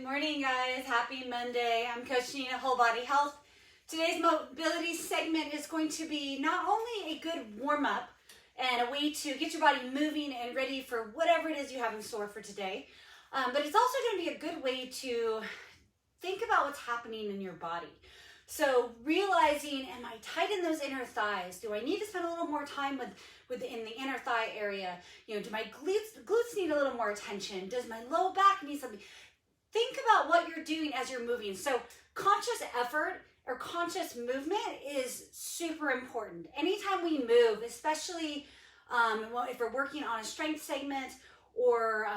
morning, guys. Happy Monday. I'm Coach Nina, Whole Body Health. Today's mobility segment is going to be not only a good warm-up and a way to get your body moving and ready for whatever it is you have in store for today, but it's also going to be a good way to think about what's happening in your body. So realizing, am I tight in those inner thighs? Do I need to spend a little more time in the inner thigh area? Do my glutes need a little more attention? Does my low back need something? Think about what you're doing as you're moving. So conscious effort or conscious movement is super important. Anytime we move, especially if we're working on a strength segment or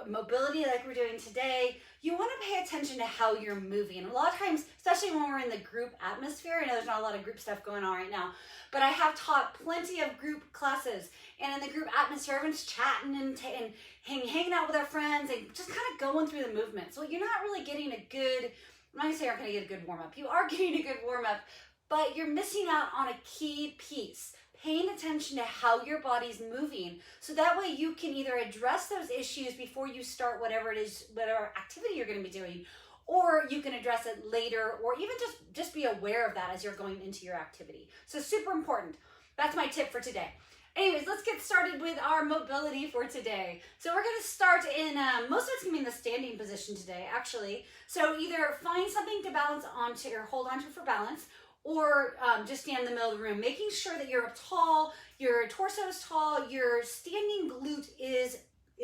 mobility like we're doing today, you want to pay attention to how you're moving. A lot of times, especially when we're in the group atmosphere, I know there's not a lot of group stuff going on right now, but I have taught plenty of group classes, and in the group atmosphere, everyone's chatting and hanging out with our friends and just kind of going through the movement. So you're not really getting a good, I'm not going to say you're not going to get a good warm-up. You are getting a good warm-up, but you're missing out on a key piece. Paying attention to how your body's moving, so that way you can either address those issues before you start whatever it is, whatever activity you're going to be doing, or you can address it later, or even just be aware of that as you're going into your activity. So super important. That's my tip for today. Anyways, let's get started with our mobility for today. So we're going to start in, most of it's going to be in the standing position today, actually. So either find something to balance onto or hold onto for balance, or just stand in the middle of the room, making sure that you're tall, your torso is tall, your standing glute is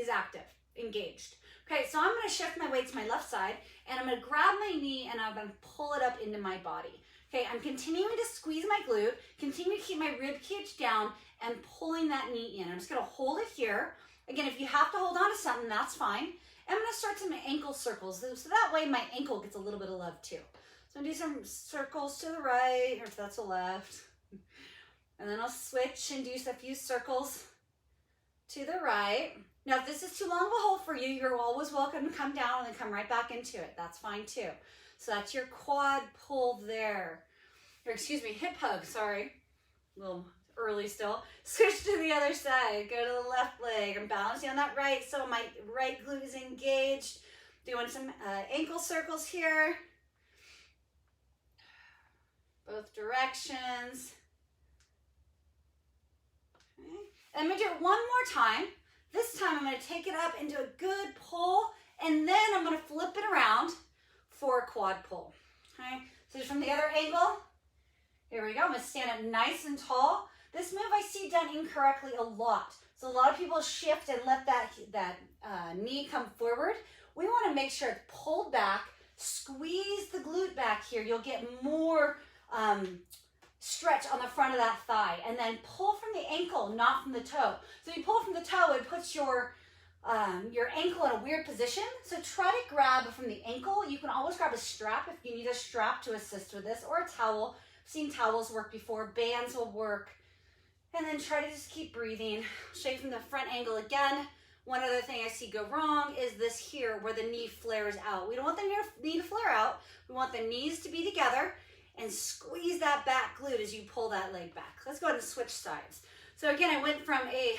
active, engaged. Okay, so I'm gonna shift my weight to my left side, and I'm gonna grab my knee and I'm gonna pull it up into my body. Okay, I'm continuing to squeeze my glute, continue to keep my rib cage down, and pulling that knee in. I'm just gonna hold it here. Again, if you have to hold on to something, that's fine. I'm gonna start some ankle circles, so that way my ankle gets a little bit of love too. So I'm going to do some circles to the right, or if that's the left. And then I'll switch and do a few circles to the right. Now, if this is too long of a hold for you, you're always welcome to come down and then come right back into it. That's fine too. So that's your quad pull there. Or excuse me, hip hug, sorry. A little early still. Switch to the other side. Go to the left leg. I'm balancing on that right, so my right glute is engaged. Doing some ankle circles here. Both directions. Okay. And I'm going to do it one more time. This time I'm going to take it up into a good pull, and then I'm going to flip it around for a quad pull. Okay. So just from the other angle. Here we go. I'm going to stand up nice and tall. This move I see done incorrectly a lot. So a lot of people shift and let that knee come forward. We want to make sure it's pulled back. Squeeze the glute back here. You'll get more stretch on the front of that thigh, and then pull from the ankle, not from the toe. So you pull from the toe, it puts your ankle in a weird position. So try to grab from the ankle. You can always grab a strap if you need a strap to assist with this, or a towel. I've seen towels work before, bands will work. And then try to just keep breathing. Show you from the front angle again. One other thing I see go wrong is this here where the knee flares out. We don't want the knee to flare out. We want the knees to be together, and squeeze that back glute as you pull that leg back. Let's go ahead and switch sides. So again, I went from a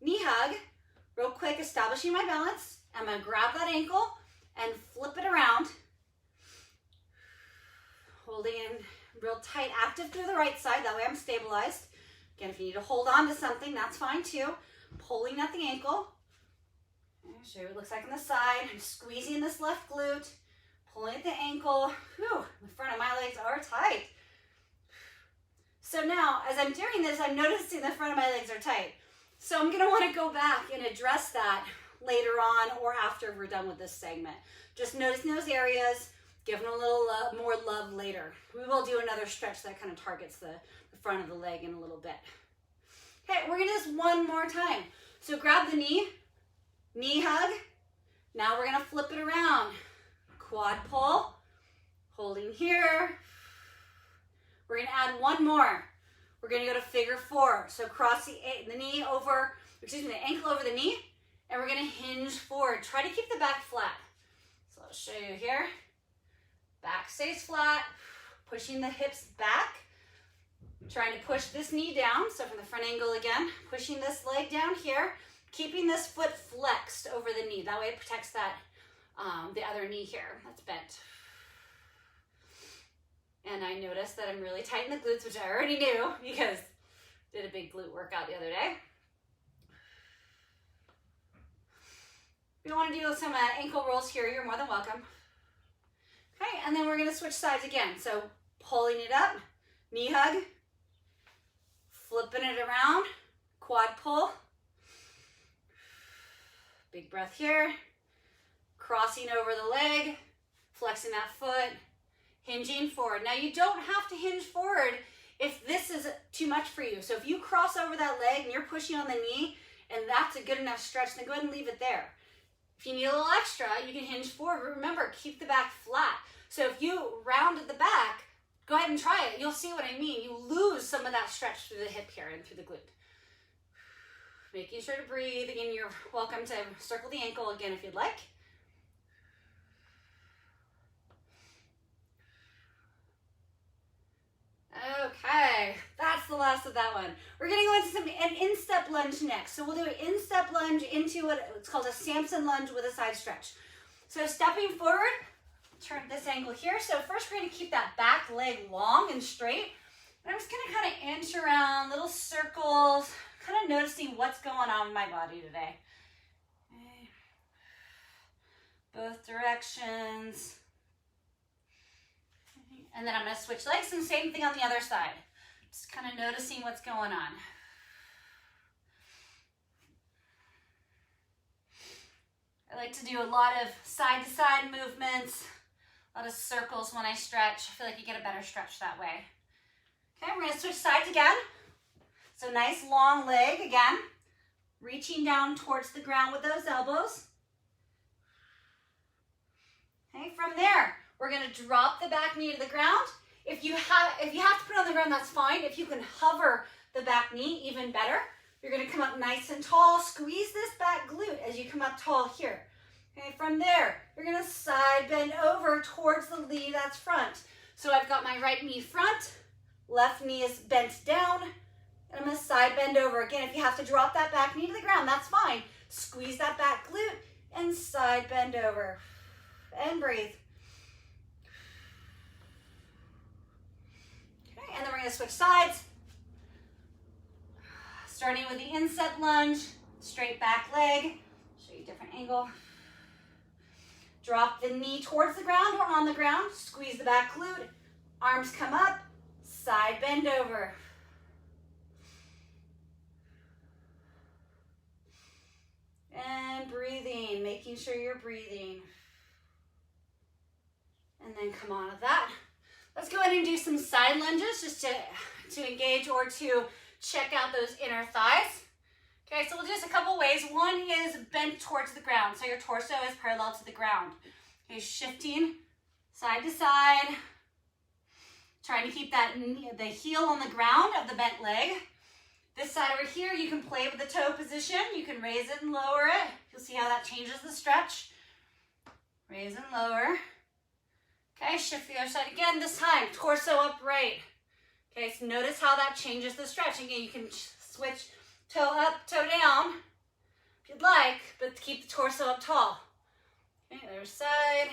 knee hug, real quick, establishing my balance. I'm gonna grab that ankle and flip it around. Holding in real tight, active through the right side, that way I'm stabilized. Again, if you need to hold on to something, that's fine too. Pulling at the ankle. I'll show you what it looks like on the side. I'm squeezing this left glute. Pulling at the ankle. Whew, the front of my legs are tight. So now, as I'm doing this, I'm noticing the front of my legs are tight. So I'm gonna wanna go back and address that later on or after we're done with this segment. Just noticing those areas, giving a little more love later. We will do another stretch that kind of targets the front of the leg in a little bit. Okay, we're gonna do this one more time. So grab the knee hug. Now we're gonna flip it around. Quad pull, holding here. We're gonna add one more. We're gonna go to figure four. So cross the knee over, excuse me, the ankle over the knee, and we're gonna hinge forward. Try to keep the back flat. So I'll show you here. Back stays flat, pushing the hips back, trying to push this knee down. So from the front angle again, pushing this leg down here, keeping this foot flexed over the knee. That way it protects that the other knee here that's bent. And I noticed that I'm really tight in the glutes, which I already knew because I did a big glute workout the other day. If you want to do some ankle rolls here, you're more than welcome. Okay, and then we're going to switch sides again. So pulling it up, knee hug, flipping it around, quad pull. Big breath here. Crossing over the leg, flexing that foot, hinging forward. Now you don't have to hinge forward if this is too much for you. So if you cross over that leg and you're pushing on the knee and that's a good enough stretch, then go ahead and leave it there. If you need a little extra, you can hinge forward. Remember, keep the back flat. So if you rounded the back, go ahead and try it. You'll see what I mean. You lose some of that stretch through the hip here and through the glute. Making sure to breathe. Again, you're welcome to circle the ankle again if you'd like. Okay, that's the last of that one. We're gonna go into an instep lunge next. So we'll do an instep lunge into what's called a Samson lunge with a side stretch. So stepping forward, turn this angle here. So first we're gonna keep that back leg long and straight. And I'm just gonna kind of inch around, little circles, kind of noticing what's going on with my body today. Okay. Both directions. And then I'm going to switch legs and same thing on the other side. Just kind of noticing what's going on. I like to do a lot of side-to-side movements, a lot of circles when I stretch. I feel like you get a better stretch that way. Okay, we're going to switch sides again. So nice long leg again, reaching down towards the ground with those elbows. Okay, from there, we're going to drop the back knee to the ground. If you have to put it on the ground, that's fine. If you can hover the back knee, even better. You're going to come up nice and tall. Squeeze this back glute as you come up tall here. Okay, from there, you're going to side bend over towards the knee that's front. So I've got my right knee front, left knee is bent down, and I'm going to side bend over. Again, if you have to drop that back knee to the ground, that's fine. Squeeze that back glute and side bend over. And breathe. Okay, and then we're going to switch sides. Starting with the instep lunge, straight back leg. Show you a different angle. Drop the knee towards the ground or on the ground. Squeeze the back glute. Arms come up. Side bend over. And breathing, making sure you're breathing. And then come on with that. Let's go ahead and do some side lunges just to engage or to check out those inner thighs. Okay, so we'll do this a couple ways. One is bent towards the ground, so your torso is parallel to the ground. Okay, shifting side to side. Trying to keep the heel on the ground of the bent leg. This side over here, you can play with the toe position. You can raise it and lower it. You'll see how that changes the stretch. Raise and lower. Okay, shift the other side again. This time, torso upright. Okay, so notice how that changes the stretch. Again, you can switch toe up, toe down, if you'd like, but keep the torso up tall. Okay, other side.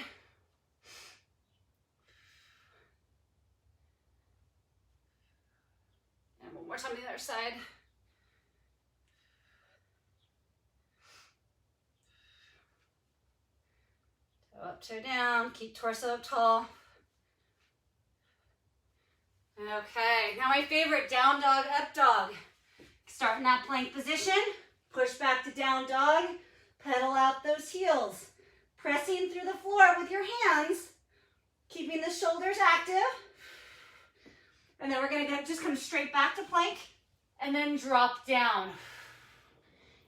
And one more time to the other side. Toe up, toe down, keep torso up tall. Okay, now my favorite, down dog, up dog. Start in that plank position, push back to down dog, pedal out those heels. Pressing through the floor with your hands, keeping the shoulders active. And then we're gonna just come straight back to plank and then drop down.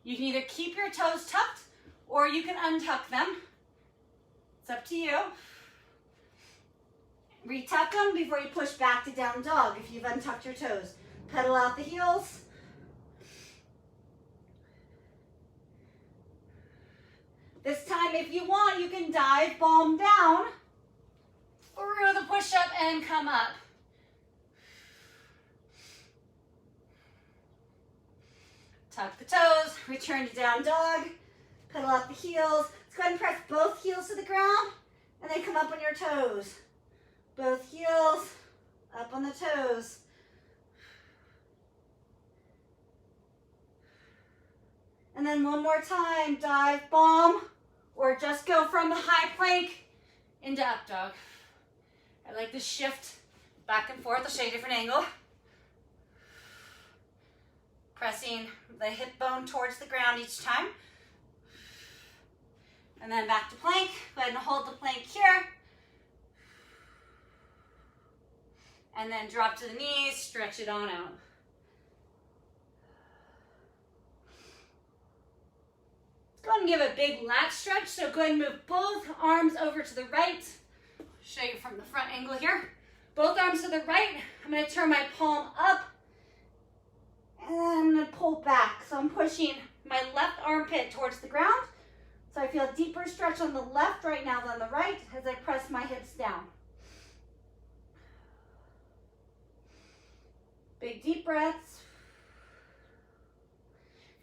You can either keep your toes tucked or you can untuck them. It's up to you. Retuck them before you push back to down dog if you've untucked your toes. Pedal out the heels. This time, if you want, you can dive palm down through the push-up and come up. Tuck the toes, return to down dog, pedal out the heels. Let's go ahead and press both heels to the ground and then come up on your toes. Both heels up on the toes. And then one more time, dive bomb, or just go from the high plank into up dog. I like to shift back and forth. I'll show you a different angle. Pressing the hip bone towards the ground each time. And then back to plank. Go ahead and hold the plank here. And then drop to the knees, stretch it on out. Go ahead and give a big lat stretch. So go ahead and move both arms over to the right. Show you from the front angle here. Both arms to the right. I'm going to turn my palm up. And then I'm going to pull back. So I'm pushing my left armpit towards the ground. So I feel a deeper stretch on the left right now than the right as I press my hips down. Big deep breaths.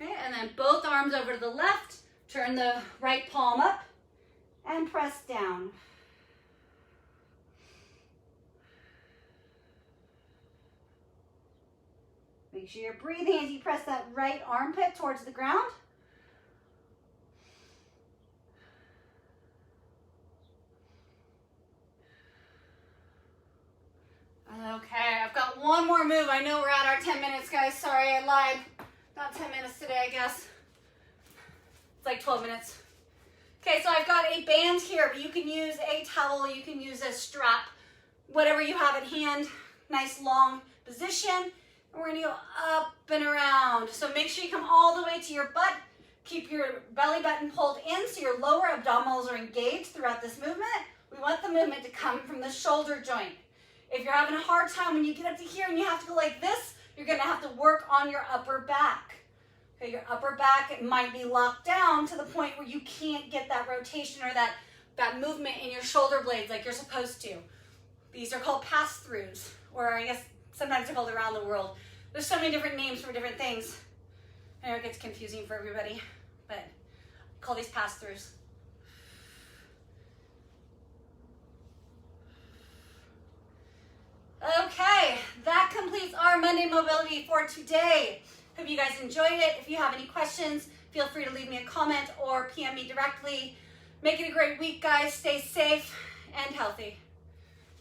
Okay, and then both arms over to the left. Turn the right palm up and press down. Make sure you're breathing as you press that right armpit towards the ground. Okay, I've got one more move. I know we're at our 10 minutes, guys. Sorry, I lied. Not 10 minutes today, I guess. It's like 12 minutes. Okay, so I've got a band here, but you can use a towel, you can use a strap, whatever you have at hand. Nice long position. And we're gonna go up and around. So make sure you come all the way to your butt. Keep your belly button pulled in so your lower abdominals are engaged throughout this movement. We want the movement to come from the shoulder joint. If you're having a hard time when you get up to here and you have to go like this, you're gonna have to work on your upper back. Okay, your upper back, it might be locked down to the point where you can't get that rotation or that movement in your shoulder blades like you're supposed to. These are called pass-throughs, or I guess sometimes they're called around the world. There's so many different names for different things. I know it gets confusing for everybody, but I call these pass-throughs. Okay, that completes our Monday mobility for today. Hope you guys enjoyed it. If you have any questions, feel free to leave me a comment or PM me directly. Make it a great week, guys. Stay safe and healthy.